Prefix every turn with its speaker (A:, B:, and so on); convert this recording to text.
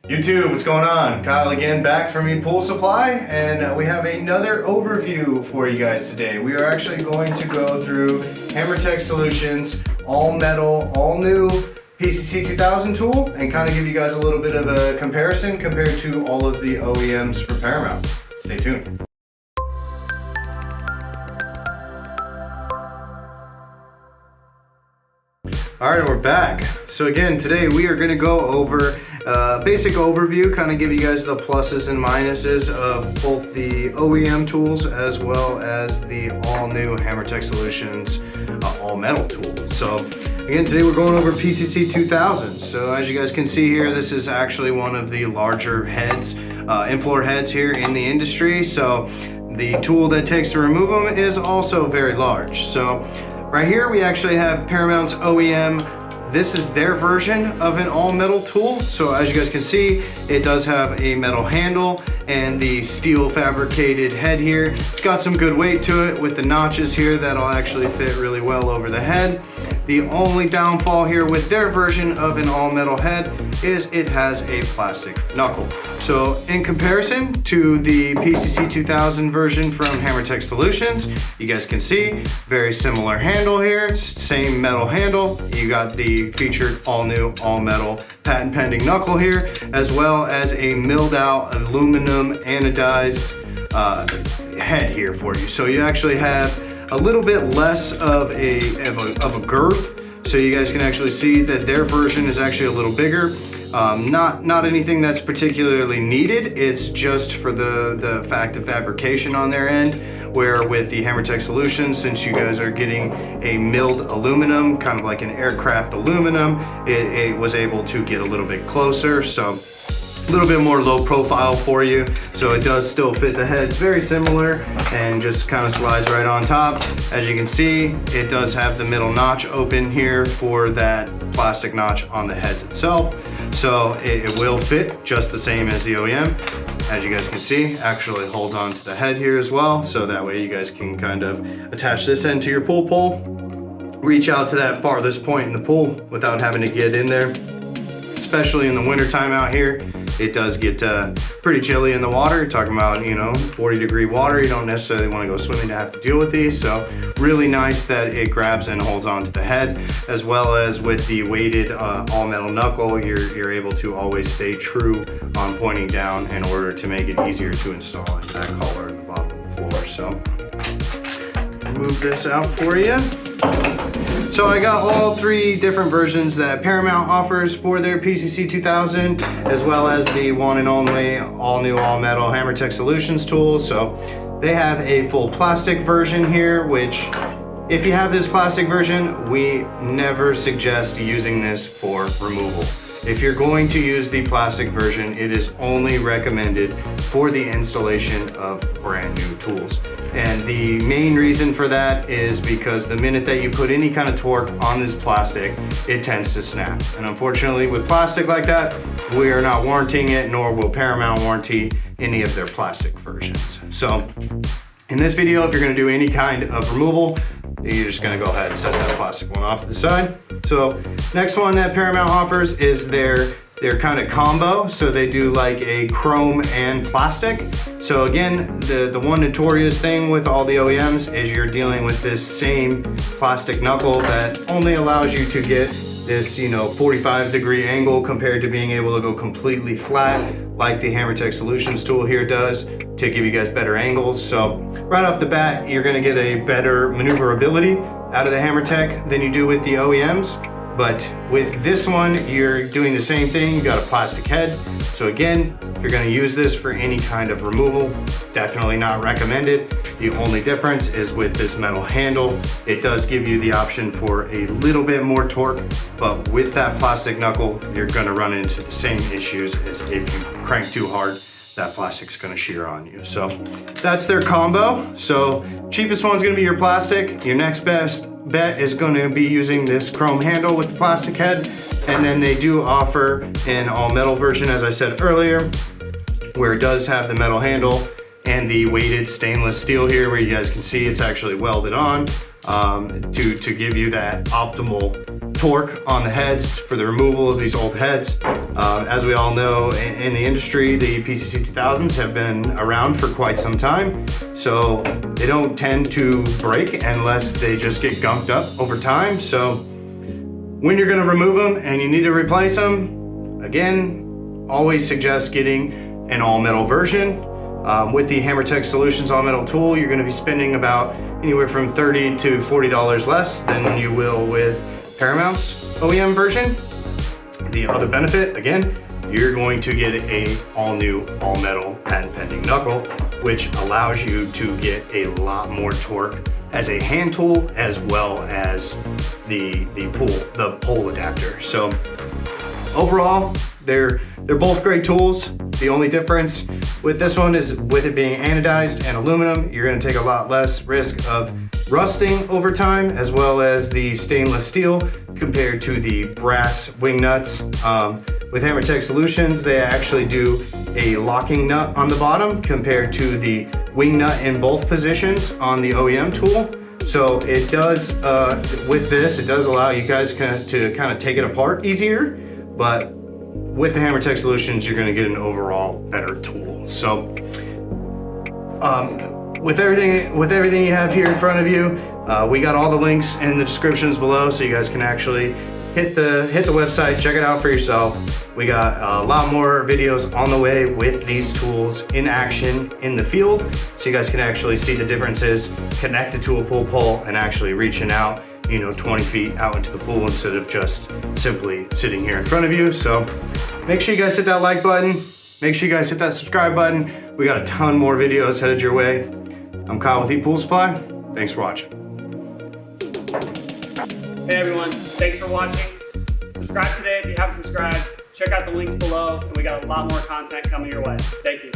A: YouTube, what's going on? Kyle again, back from ePoolSupply, and we have another overview for you guys today. We are actually going to go through HammerTech Solutions, all metal, all new PCC2000 tool, and kind of give you guys a little bit of a comparison compared to all of the OEMs for Paramount. Stay tuned. All right, we're back. So again, today we are going to go over basic overview, kind of give you guys the pluses and minuses of both the OEM tools as well as the all new HammerTech Solutions all metal tool. So again, today we're going over PCC2000. So as you guys can see here, this is actually one of the larger heads, in-floor heads here in the industry. So the tool that takes to remove them is also very large. So right here we actually have Paramount's OEM. This is their version of an all metal tool. So as you guys can see, it does have a metal handle and the steel fabricated head here. It's got some good weight to it with the notches here that'll actually fit really well over the head. The only downfall here with their version of an all metal head is it has a plastic knuckle. So in comparison to the PCC2000 version from HammerTech Solutions, you guys can see very similar handle here, same metal handle. You got the featured all new, all metal patent pending knuckle here, as well as a milled out aluminum anodized head here for you. So you actually have a little bit less of a girth. So you guys can actually see that their version is actually a little bigger. Not anything that's particularly needed. It's just for the fact of fabrication on their end, where with the HammerTech Solutions, since you guys are getting a milled aluminum, kind of like an aircraft aluminum, it was able to get a little bit closer. So a little bit more low profile for you. So it does still fit the heads very similar and just kind of slides right on top. As you can see, it does have the middle notch open here for that plastic notch on the heads itself. So it will fit just the same as the OEM. As you guys can see, actually holds on to the head here as well. So that way you guys can kind of attach this end to your pool pole, reach out to that farthest point in the pool without having to get in there. Especially in the winter time out here, it does get pretty chilly in the water. You're talking about, 40-degree water. You don't necessarily want to go swimming to have to deal with these. So really nice that it grabs and holds onto the head, as well as with the weighted all metal knuckle, you're able to always stay true on pointing down in order to make it easier to install in that collar in the bottom of the floor. So move this out for you. So I got all three different versions that Paramount offers for their PCC2000, as well as the one and only all new all metal HammerTech Solutions tool. So they have a full plastic version here, which if you have this plastic version, we never suggest using this for removal. If you're going to use the plastic version, it is only recommended for the installation of brand new tools. And the main reason for that is because the minute that you put any kind of torque on this plastic, it tends to snap. And unfortunately with plastic like that, we are not warranting it, nor will Paramount warranty any of their plastic versions. So in this video, if you're gonna do any kind of removal, you're just gonna go ahead and set that plastic one off to the side. So next one that Paramount offers is their kind of combo. So they do like a chrome and plastic. So again, the one notorious thing with all the OEMs is you're dealing with this same plastic knuckle that only allows you to get this 45-degree angle compared to being able to go completely flat like the HammerTech Solutions tool here does to give you guys better angles. So right off the bat, you're gonna get a better maneuverability out of the HammerTech than you do with the OEMs. But with this one, you're doing the same thing. You got a plastic head. So again, if you're gonna use this for any kind of removal, definitely not recommended. The only difference is with this metal handle. It does give you the option for a little bit more torque, but with that plastic knuckle, you're gonna run into the same issues as if you crank too hard, that plastic's gonna shear on you. So that's their combo. So cheapest one's gonna be your plastic. Your next best bet is going to be using this chrome handle with the plastic head, and then they do offer an all metal version, as I said earlier, where it does have the metal handle and the weighted stainless steel here, where you guys can see it's actually welded on to give you that optimal torque on the heads for the removal of these old heads. As we all know, in the industry, the PCC2000s have been around for quite some time, so they don't tend to break unless they just get gunked up over time. So when you're gonna remove them and you need to replace them, again, always suggest getting an all-metal version. With the HammerTech Solutions all-metal tool, you're gonna be spending about anywhere from $30 to $40 less than you will with Paramount's OEM version. The other benefit, again, you're going to get a all-new, all-metal patent-pending knuckle, which allows you to get a lot more torque as a hand tool, as well as the pole adapter. So overall, they're both great tools. The only difference with this one is with it being anodized and aluminum, you're gonna take a lot less risk of rusting over time, as well as the stainless steel compared to the brass wing nuts. With HammerTech Solutions, they actually do a locking nut on the bottom compared to the wing nut in both positions on the OEM tool. So it does, with this, it does allow you guys to kind of take it apart easier, but with the HammerTech Solutions, you're gonna get an overall better tool. So with everything you have here in front of you, we got all the links in the descriptions below, so you guys can actually hit the website, check it out for yourself. We got a lot more videos on the way with these tools in action in the field, so you guys can actually see the differences connected to a pool pole and actually reaching out, 20 feet out into the pool instead of just simply sitting here in front of you. So make sure you guys hit that like button. Make sure you guys hit that subscribe button. We got a ton more videos headed your way. I'm Kyle with ePoolSupply. Thanks for watching.
B: Hey everyone, thanks for watching. Subscribe today if you haven't subscribed. Check out the links below, and we got a lot more content coming your way. Thank you.